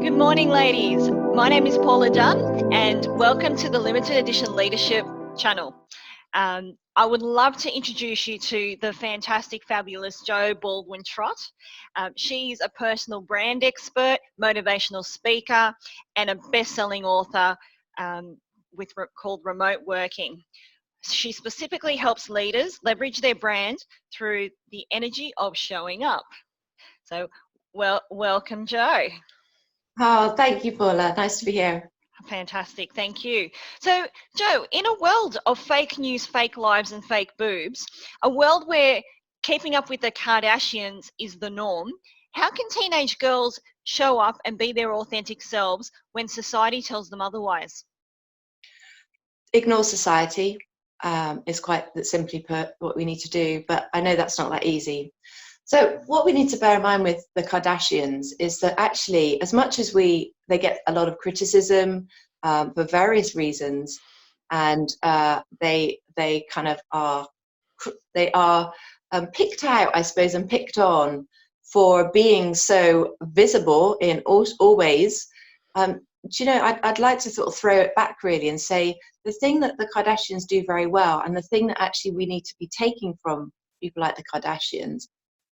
Good morning, ladies. My name is Paula Dunn, and welcome to the Limited Edition Leadership channel. I would love to introduce you to the fantastic, fabulous JoBaldwinTrott. She's a personal brand expert, motivational speaker, and a best-selling author called Remote Working. She specifically helps leaders leverage their brand through the energy of showing up. So, welcome, Jo. Oh, thank you, Paula. Nice to be here. Fantastic, thank you. So, Jo, in a world of fake news, fake lives and fake boobs, a world where keeping up with the Kardashians is the norm, how can teenage girls show up and be their authentic selves when society tells them otherwise? Ignore society is quite simply put what we need to do, but I know that's not that easy. So what we need to bear in mind with the Kardashians is that actually, as much as they get a lot of criticism for various reasons, and they kind of are picked out, I suppose, and picked on for being so visible in all ways. Do you know, I'd like to sort of throw it back really and say the thing that the Kardashians do very well, and the thing that actually we need to be taking from people like the Kardashians,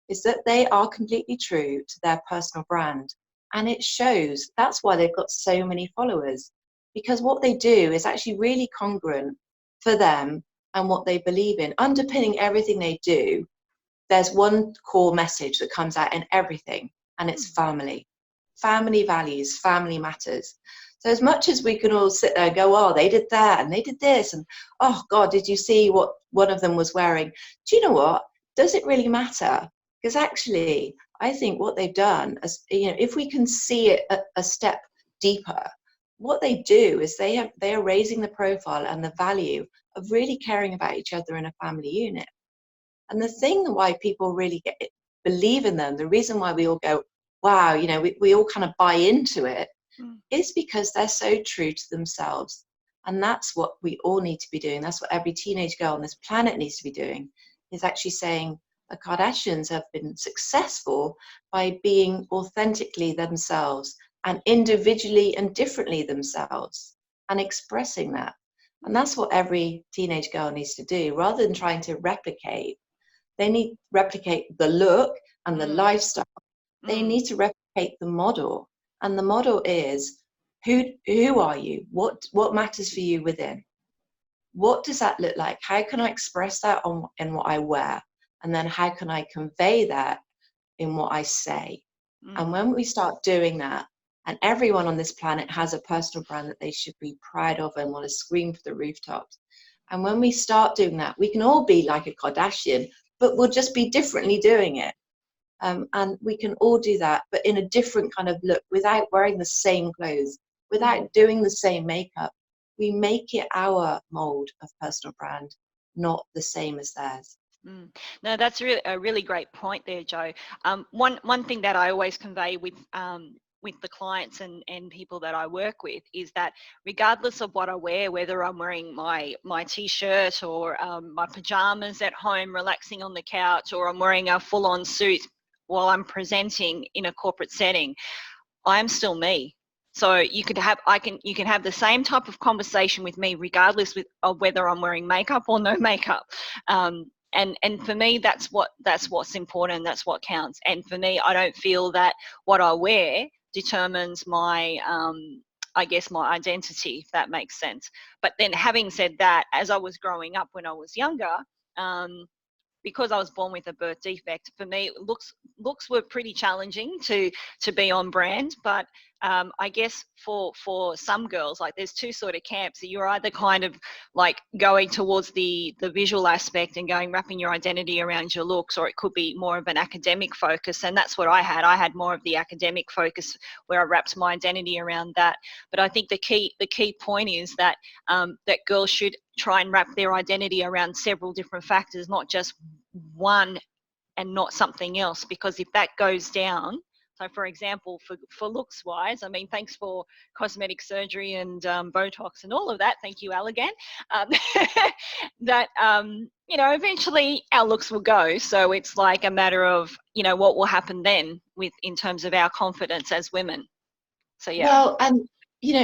is that they are completely true to their personal brand. And it shows. That's why they've got so many followers, because what they do is actually really congruent for them and what they believe in. Underpinning everything they do, there's one core message that comes out in everything, and it's family. Family values, family matters. So as much as we can all sit there and go, oh, they did that and they did this, and oh God, did you see what one of them was wearing? Do you know what? Does it really matter? Because actually, I think what they've done, if we can see it a step deeper, what they do is they are raising the profile and the value of really caring about each other in a family unit. And the thing why people really believe in them, the reason why we all go, wow, we all kind of buy into it, is because they're so true to themselves. And that's what we all need to be doing. That's what every teenage girl on this planet needs to be doing, is actually saying, the Kardashians have been successful by being authentically themselves and individually and differently themselves and expressing that. And that's what every teenage girl needs to do. Rather than trying to replicate, they need to replicate the look and the lifestyle. They need to replicate the model. And the model is, who are you? What matters for you within? What does that look like? How can I express that in what I wear? And then how can I convey that in what I say? And when we start doing that, and everyone on this planet has a personal brand that they should be proud of and want to scream for the rooftops. And when we start doing that, we can all be like a Kardashian, but we'll just be differently doing it. And we can all do that, but in a different kind of look, without wearing the same clothes, without doing the same makeup. We make it our mold of personal brand, not the same as theirs. No, that's a really great point there, Jo. One thing that I always convey with the clients and people that I work with is that regardless of what I wear, whether I'm wearing my t-shirt or my pajamas at home relaxing on the couch, or I'm wearing a full-on suit while I'm presenting in a corporate setting, I'm still me. So you can have the same type of conversation with me regardless of whether I'm wearing makeup or no makeup. And for me, that's what's important. That's what counts. And for me, I don't feel that what I wear determines my I guess my identity, if that makes sense. But then having said that, as I was growing up when I was younger, because I was born with a birth defect, for me, looks were pretty challenging to be on brand. But I guess for some girls, like there's two sort of camps. You're either kind of like going towards the visual aspect and wrapping your identity around your looks, or it could be more of an academic focus. And that's what I had. I had more of the academic focus where I wrapped my identity around that. But I think the key point is that that girls should try and wrap their identity around several different factors, not just one and not something else. Because if that goes down, so for example, for looks wise, I mean, thanks for cosmetic surgery and Botox and all of that. Thank you, Allergan. That eventually our looks will go. So it's like a matter of what will happen then in terms of our confidence as women. So yeah. Well, and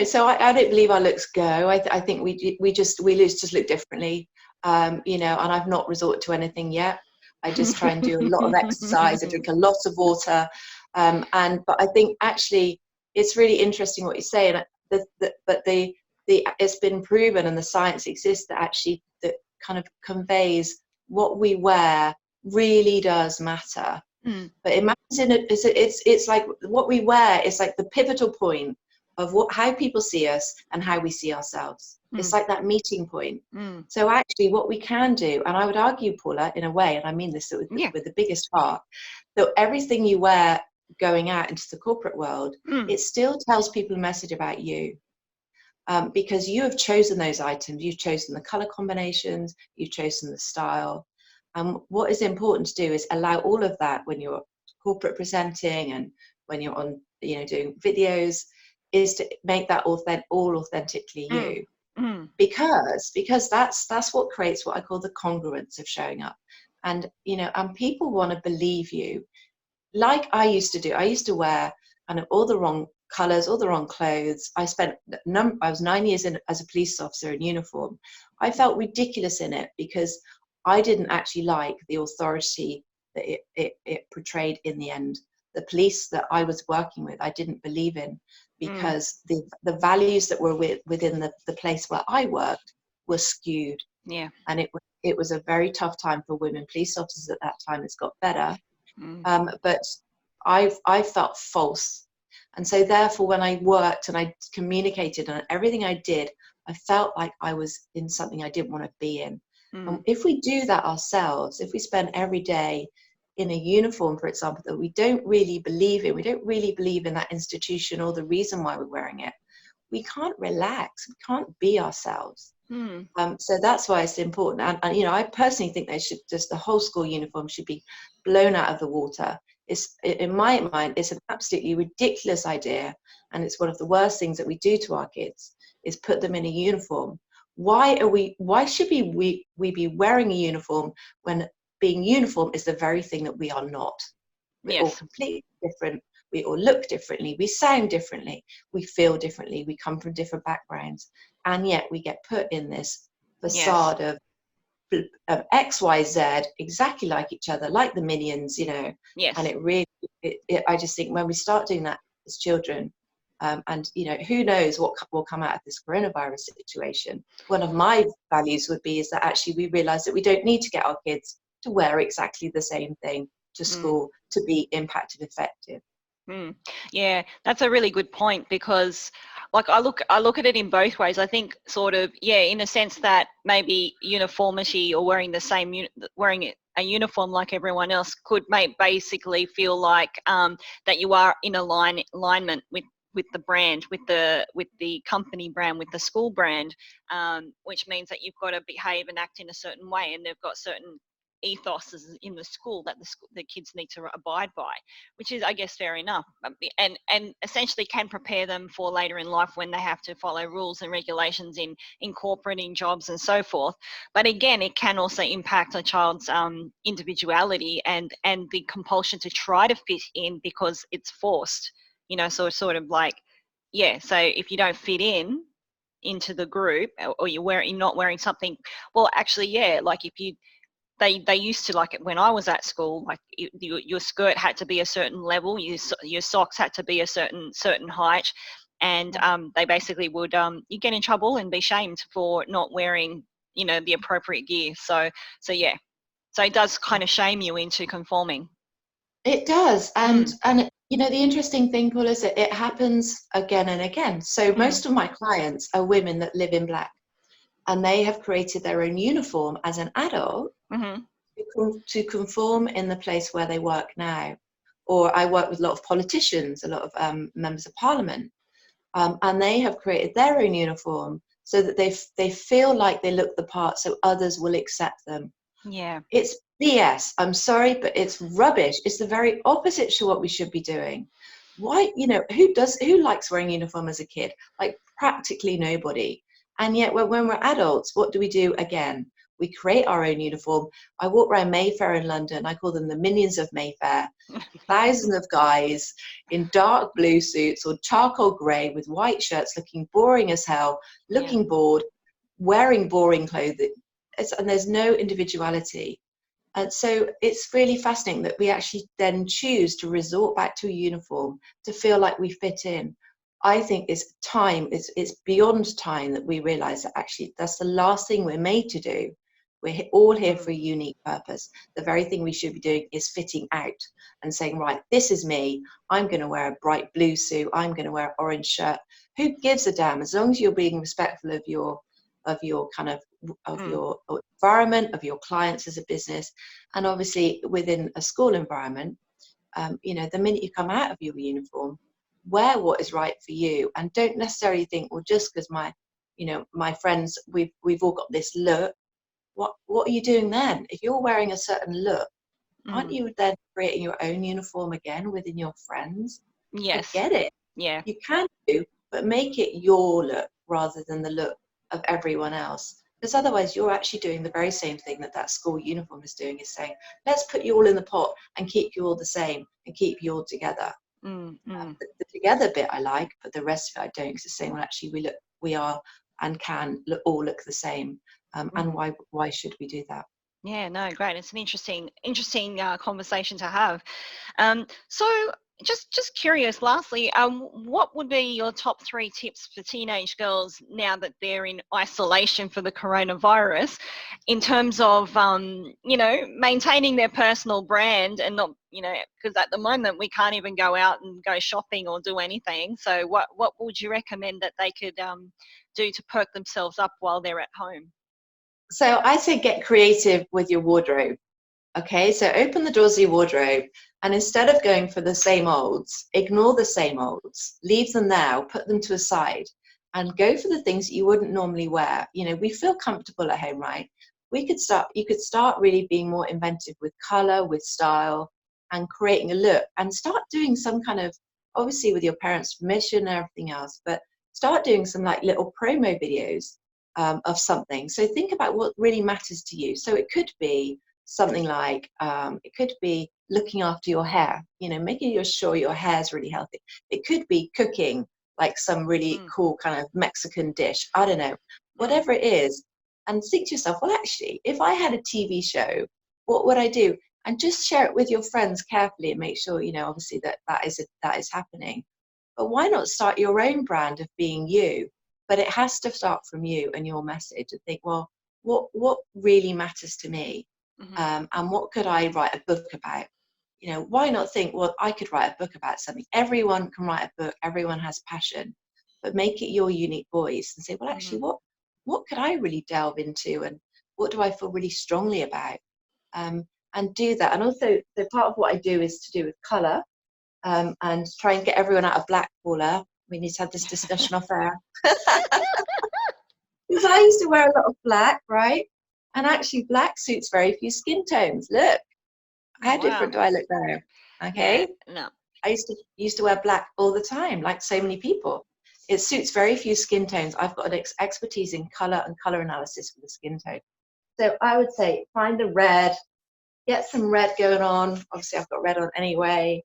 so I don't believe our looks go. I think we just look differently. And I've not resorted to anything yet. I just try and do a lot of exercise. I drink a lot of water, but I think actually it's really interesting what you say. And it's been proven, and the science exists that actually that kind of conveys what we wear really does matter. But it matters it's like what we wear is like the pivotal point of how people see us and how we see ourselves. It's like that meeting point. So actually what we can do, and I would argue, Paula, in a way, and I mean this with the biggest heart, that everything you wear going out into the corporate world, it still tells people a message about you. Because you have chosen those items, you've chosen the color combinations, you've chosen the style. What is important to do is allow all of that when you're corporate presenting and when you're on, doing videos, is to make that all authentically you. Because that's what creates what I call the congruence of showing up. And people want to believe you. Like I used to do. I used to wear kind of all the wrong colors, all the wrong clothes. I was 9 years as a police officer in uniform. I felt ridiculous in it because I didn't actually like the authority that it portrayed in the end. The police that I was working with, I didn't believe in, because the values that were within the place where I worked were skewed. Yeah. And it was a very tough time for women police officers at that time. It's got better. But I felt false. And so therefore, when I worked and I communicated and everything I did, I felt like I was in something I didn't want to be in. And if we do that ourselves, if we spend every day in a uniform, for example, that we don't really believe in that institution or the reason why we're wearing it, we can't relax, we can't be ourselves. So that's why it's important. And I personally think the whole school uniform should be blown out of the water. In my mind, it's an absolutely ridiculous idea, and it's one of the worst things that we do to our kids, is put them in a uniform. Why should we be wearing a uniform when being uniform is the very thing that we are not? We're all completely different. We all look differently. We sound differently. We feel differently. We come from different backgrounds, and yet we get put in this facade of X, Y, Z, exactly like each other, like the Minions, Yes. And it really, I just think when we start doing that as children, and who knows what will come out of this coronavirus situation. One of my values would be is that actually we realize that we don't need to get our kids to wear exactly the same thing to school to be impacted effective. Yeah, that's a really good point, because like I look at it in both ways. I think sort of, in a sense that maybe uniformity or wearing a uniform like everyone else could basically feel like that you are in alignment with the brand, with the company brand, with the school brand, which means that you've got to behave and act in a certain way, and they've got certain ethos in the school that the kids need to abide by, which is, I guess, fair enough, and essentially can prepare them for later in life when they have to follow rules and regulations in corporate, in jobs and so forth. But again, it can also impact a child's individuality and the compulsion to try to fit in because it's forced, so it's sort of like, so if you don't fit into the group, or you're not wearing something, well, actually, like if you they used to, like when I was at school, like your skirt had to be a certain level, your socks had to be a certain height, and they basically would you get in trouble and be shamed for not wearing the appropriate gear. So it does kind of shame you into conforming. It does, and the interesting thing, Paul, is that it happens again and again. So most of my clients are women that live in black, and they have created their own uniform as an adult to conform in the place where they work now. Or I work with a lot of politicians, a lot of members of parliament, and they have created their own uniform so that they feel like they look the part, so others will accept them. Yeah, it's BS. I'm sorry, but it's rubbish. It's the very opposite to what we should be doing. Why, who likes wearing uniform as a kid? Like practically nobody. And yet when we're adults, what do? Again, We create our own uniform. I walk around Mayfair in London. I call them the minions of Mayfair. Thousands of guys in dark blue suits or charcoal grey with white shirts, looking boring as hell, looking bored, wearing boring clothing. And there's no individuality. And so it's really fascinating that we actually then choose to resort back to a uniform to feel like we fit in. I think it's time, it's beyond time that we realize that actually that's the last thing we're made to do. We're all here for a unique purpose. The very thing we should be doing is fitting out and saying, right, this is me. I'm going to wear a bright blue suit. I'm going to wear an orange shirt. Who gives a damn? As long as you're being respectful of your kind of your environment, of your clients as a business, and obviously within a school environment, you know, the minute you come out of your uniform, wear what is right for you, and don't necessarily think, well, just because my friends, we've all got this look. What are you doing then? If you're wearing a certain look, aren't you then creating your own uniform again within your friends? Yes. Forget it. Yeah. You can do, but make it your look rather than the look of everyone else. Because otherwise you're actually doing the very same thing that school uniform is doing, is saying, let's put you all in the pot and keep you all the same and keep you all together. The together bit I like, but the rest of it I don't, because it's saying, well, actually we are and can all look the same. And why should we do that? Yeah, no, great. It's an interesting conversation to have. So just curious, lastly, what would be your top 3 tips for teenage girls now that they're in isolation for the coronavirus, in terms of, you know, maintaining their personal brand and not, you know, because at the moment we can't even go out and go shopping or do anything. So what would you recommend that they could do to perk themselves up while they're at home? So I say get creative with your wardrobe. Okay, so open the doors of your wardrobe, and instead of going for the same olds, ignore the same olds, leave them now, put them to a side, and go for the things that you wouldn't normally wear. You know, we feel comfortable at home, right? You could start really being more inventive with color, with style, and creating a look, and start doing some kind of, obviously with your parents' permission and everything else, but start doing some like little promo videos of something. So think about what really matters to you. So it could be something like, it could be looking after your hair, you know, making sure your hair is really healthy. It could be cooking like some really cool kind of Mexican dish. I don't know, whatever it is. And think to yourself, well, actually, if I had a TV show, what would I do? And just share it with your friends carefully and make sure, you know, obviously that is happening. But why not start your own brand of being you? But it has to start from you and your message, and think, well, what really matters to me? And what could I write a book about? You know, why not think, well, I could write a book about something. Everyone can write a book. Everyone has passion, but make it your unique voice and say, well, actually, what could I really delve into, and what do I feel really strongly about? And do that. And also, so part of what I do is to do with color, and try and get everyone out of black, Paula. We need to have this discussion off air. Because I used to wear a lot of black, right? And actually, black suits very few skin tones. Look, how different do I look now? Okay. Yeah, no. I used to wear black all the time, like so many people. It suits very few skin tones. I've got an expertise in color and color analysis for the skin tone. So I would say find a red, get some red going on. Obviously, I've got red on anyway.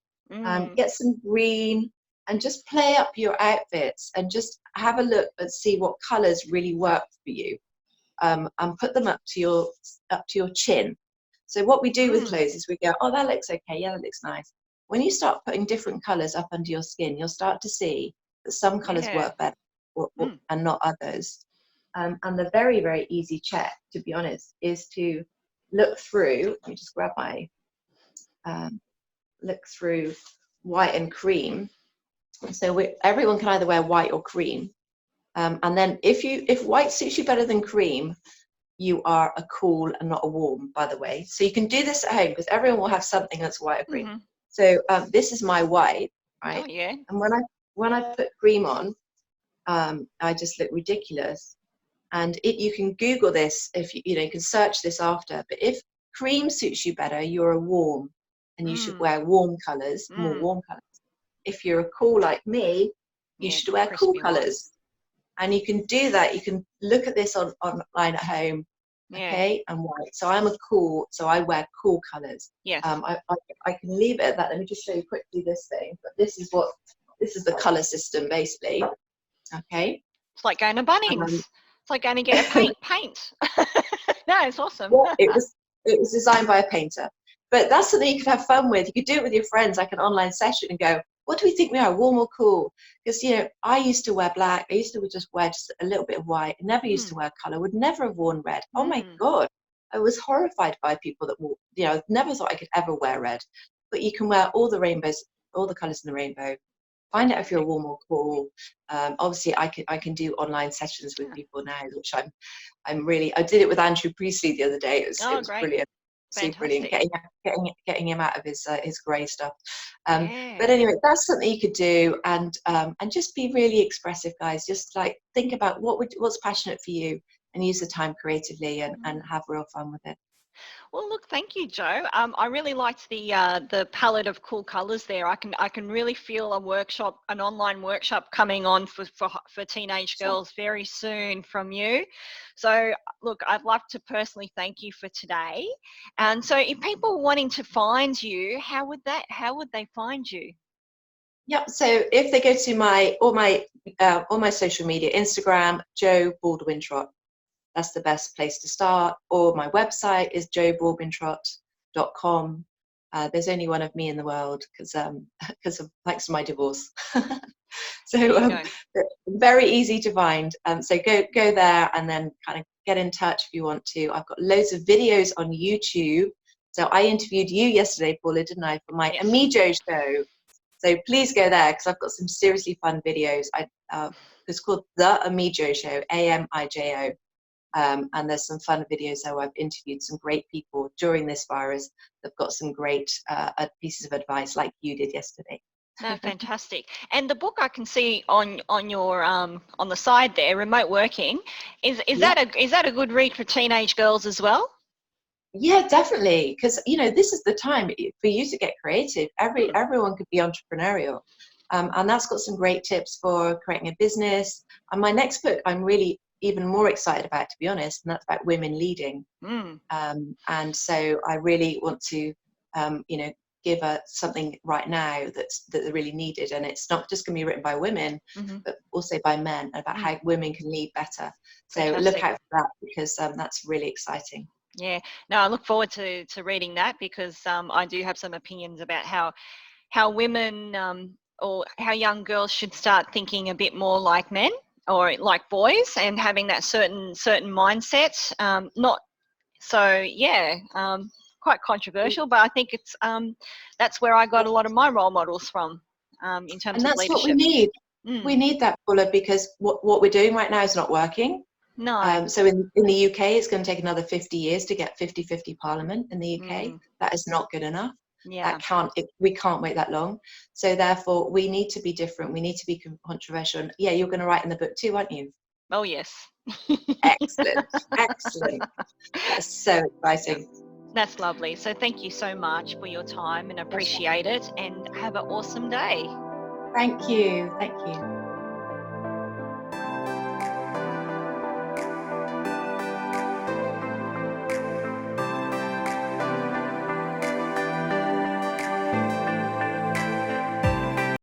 Get some green, and just play up your outfits and just have a look and see what colors really work for you. And put them up to your chin. So what we do with clothes is we go, oh, that looks okay, yeah, that looks nice. When you start putting different colors up under your skin, you'll start to see that some colors work better and not others. And the very, very easy check, to be honest, is to look through. Let me just grab my look through white and cream. So everyone can either wear white or cream. And then if white suits you better than cream, you are a cool and not a warm, by the way. So you can do this at home, because everyone will have something that's white or cream. So this is my white, right? Oh, yeah. And when I put cream on, I just look ridiculous. And you can Google this, if you can search this after. But if cream suits you better, you're a warm, and you should wear warm colors, more warm colors. If you're a cool like me, you should wear cool colors. And you can do that. You can look at this online at home, Yeah. okay, and white. So so I wear cool colors. Yes. I can leave it at that. Let me just show you quickly this thing. But this is the color system basically. Okay. It's like going to Bunnings. It's like going to get a paint. No, it's awesome. Well, it was designed by a painter. But that's something you could have fun with. You could do it with your friends, like an online session, and go, what do we think we are, warm or cool? Because, you know, I used to wear black. I used to just wear just a little bit of white. I never used to wear color. Would never have worn red. Oh my God. I was horrified by people that wore, you know, never thought I could ever wear red. But you can wear all the rainbows, all the colors in the rainbow. Find out if you're warm or cool. Obviously, I can do online sessions with people now, which I did it with Andrew Priestley the other day. It was great. brilliant. Super brilliant, getting him out of his grey stuff. But Yeah. anyway, that's something you could do, and just be really expressive, guys. Just like think about what's passionate for you, and use the time creatively, and have real fun with it. Well, look, thank you, Jo. I really liked the palette of cool colours there. I can really feel an online workshop coming on for teenage girls very soon from you. So, look, I'd love to personally thank you for today. And so, if people were wanting to find you, how would they find you? Yep. So if they go to all my social media, Instagram, JoBaldwinTrott. That's the best place to start. Or my website is JoBaldwinTrott.com. There's only one of me in the world because of thanks to my divorce. So very easy to find. So go there and then kind of get in touch if you want to. I've got loads of videos on YouTube. So I interviewed you yesterday, Paula, didn't I, for my Amijo show. So please go there because I've got some seriously fun videos. It's called The Amijo Show, AMIJO. And there's some fun videos how I've interviewed some great people during this virus. They've got some great pieces of advice like you did yesterday. No, fantastic. And the book I can see on your on the side there, remote working, is that a good read for teenage girls as well? Yeah, definitely. Because you know this is the time for you to get creative. Everyone could be entrepreneurial, and that's got some great tips for creating a business. And my next book, I'm really even more excited about, to be honest, and that's about women leading. And so I really want to, give something right now that's really needed, and it's not just going to be written by women, but also by men, about how women can lead better. So look out for that because that's really exciting. Yeah, no, I look forward to reading that because I do have some opinions about how women or how young girls should start thinking a bit more like men or like boys and having that certain mindset. Not so, yeah, quite controversial, but I think it's that's where I got a lot of my role models from in terms And of that's leadership. what we need. We need that, Paula, because what we're doing right now is not working. No. So in the UK, it's going to take another 50 years to get 50-50 parliament in the UK. That is not good enough. Yeah. We can't wait that long. So therefore, we need to be different. We need to be controversial. And yeah, you're going to write in the book too, aren't you? Oh, yes. Excellent. Excellent. That's so exciting. That's lovely. So thank you so much for your time and appreciate it, and have an awesome day. Thank you. Thank you.